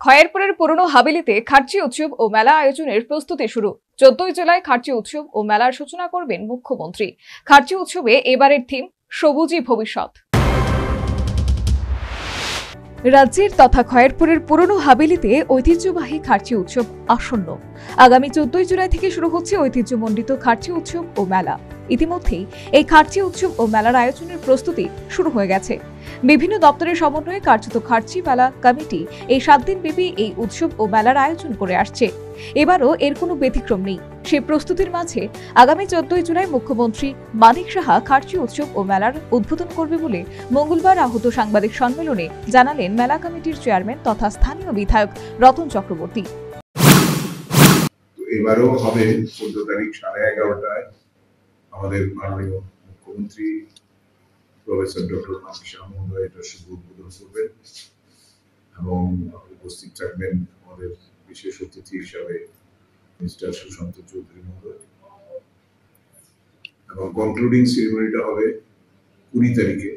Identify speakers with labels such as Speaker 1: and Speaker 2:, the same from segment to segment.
Speaker 1: খয়েরপুরের পুরনো হাভেলিতে খার্চি উৎসব ও মেলা আয়োজনের প্রস্তুতি শুরু। 14 জুলাই খার্চি উৎসব ও মেলার সূচনা করবেন মুখ্যমন্ত্রী। খার্চি উৎসবে এবারের থিম সবুজই ভবিষ্যৎ। রাজ্যের তথা খয়েরপুরের পুরনো হাভেলিতে ঐতিহ্যবাহী খার্চি উৎসব আসন্ন। আগামী 14 জুলাই থেকে শুরু হচ্ছে ঐতিহ্যমণ্ডিত খার্চি উৎসব ও মেলা। ইতিমধ্যেই এই খার্চি উৎসব ও মেলার আয়োজনের প্রস্তুতি শুরু হয়ে গেছে। বিভিন্ন দপ্তরের সমন্বয়ে কার্যত খার্চি মেলা কমিটি এই 7 দিন ব্যাপী এই উৎসব ও মেলার আয়োজন করে আসছে। এবারও এর কোনো ব্যতিক্রম নেই। সেই প্রস্তুতির মাঝে আগামী 14 জুলাই মুখ্যমন্ত্রী মানিক সাহা খার্চি উৎসব ও মেলার উদ্বোধন করবে বলে মঙ্গলবার আহত সাংবাদিক সম্মেলনে জানালেন মেলা কমিটির চেয়ারম্যান তথা স্থানীয় বিধায়ক রতন চক্রবর্তী।
Speaker 2: এবারও হবে 14 তারিখ 11:30টায় আমাদের মাননীয় মুখ্যমন্ত্রী প্রফেসর ডক্টর মানিক সাহা মহোদয় এটা শুভ উদ্বোধন করবেন এবং উপস্থিত থাকবেন আমাদের বিশেষ অতিথি হিসাবে মিস্টার সুশান্ত চৌধুরী মহোদয় এবং কনক্লুডিং সেরিমনিটা হবে 20 তারিখে।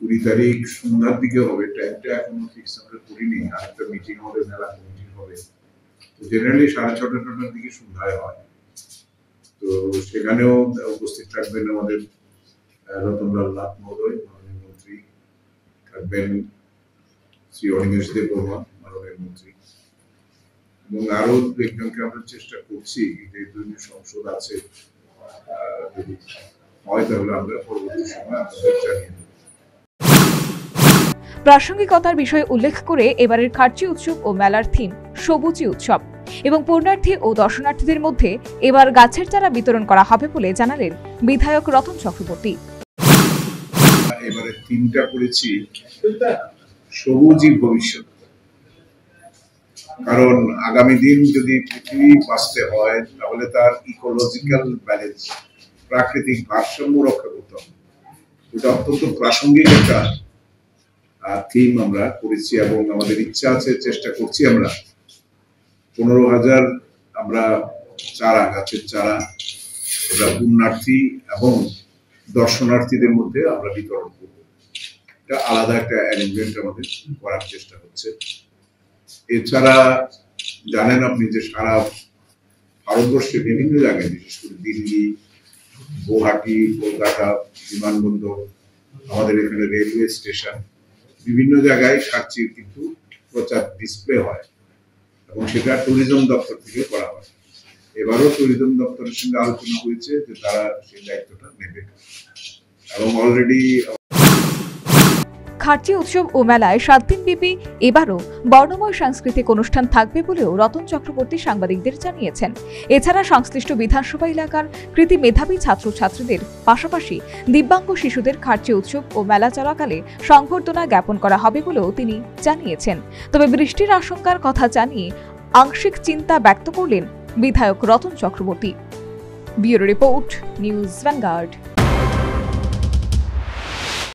Speaker 2: 20 তারিখ সন্ধ্যার দিকে হবে। টাইমটা এখনো ফিক্স আমরা করিনি। আরেকটা মিটিং আমাদের মেলা কমিটির হবে। তো জেনারেলি 6:30-7টার দিকে সন্ধ্যায় হয়। তো সেখানেও উপস্থিত থাকবেন আমাদের রতনলাল নাথ মহোদয় মাননীয় মন্ত্রী, থাকবেন শ্রী অনিমেষ দেব বর্মা মাননীয় মন্ত্রী এবং আরো একজনকে আমরা চেষ্টা করছি। যেহেতু সংসদ আছে, যদি হয় তাহলে আমরা পরবর্তী সময় আপনাদের জানিয়ে দেব।
Speaker 1: প্রাসঙ্গিকতার বিষয়ে উল্লেখ করে এবারের খার্চি উৎসব ও মেলার থিম সবুজই উৎসব এবং পূর্ণার্থী ও দর্শনার্থীদের মধ্যে এবার গাছের চারা বিতরণ করা হবে বলে জানালেন বিধায়ক রতন চক্রবর্তী।
Speaker 2: এবারে থিমটা করেছি সবুজই ভবিষ্যৎ, কারণ আগামী দিন যদি পৃথিবী বাঁচতে হয় তাহলে তার ইকোলজিক্যাল ব্যালেন্স, প্রাকৃতিক ভারসাম্য রক্ষা করতে হবে। এটা অত্যন্ত প্রাসঙ্গিক একটা থিম আমরা করেছি এবং আমাদের ইচ্ছা আছে, চেষ্টা করছি আমরা 15,000 আমরা চারা, গাছের চারা আমরা পুণ্যার্থী এবং দর্শনার্থীদের মধ্যে আমরা বিতরণ করব। এটা আলাদা একটা অ্যারেঞ্জমেন্ট আমাদের করার চেষ্টা হচ্ছে। এছাড়া জানেন আপনি যে সারা ভারতবর্ষে বিভিন্ন জায়গায়, বিশেষ করে দিল্লি, গুয়াহাটি, কলকাতা বিমানবন্দর, আমাদের এখানে রেলওয়ে স্টেশন, বিভিন্ন জায়গায় খার্চির কিন্তু প্রচার ডিসপ্লে হয় এবং সেটা ট্যুরিজম দপ্তর থেকে করা হয়। এবারও ট্যুরিজম দপ্তরের সঙ্গে আলোচনা হয়েছে যে তারা সেই দায়িত্বটা নেবে এবং অলরেডি
Speaker 1: খার্চি উৎসব ও মেলায় 7 দিন ব্যাপী এবারও বর্ণময় সাংস্কৃতিক অনুষ্ঠান থাকবে বলেও রতন চক্রবর্তী সাংবাদিকদের জানিয়েছেন। এছাড়া সংশ্লিষ্ট বিধানসভা এলাকার কৃতি মেধাবী ছাত্রছাত্রীদের পাশাপাশি দিব্যাঙ্গ শিশুদের খার্চি উৎসব ও মেলা চলাকালে সংবর্ধনা জ্ঞাপন করা হবে বলেও তিনি জানিয়েছেন। তবে বৃষ্টির আশঙ্কার কথা জানিয়ে আংশিক চিন্তা ব্যক্ত করলেন বিধায়ক Ratan Chakraborty. Bureau report, news vanguard.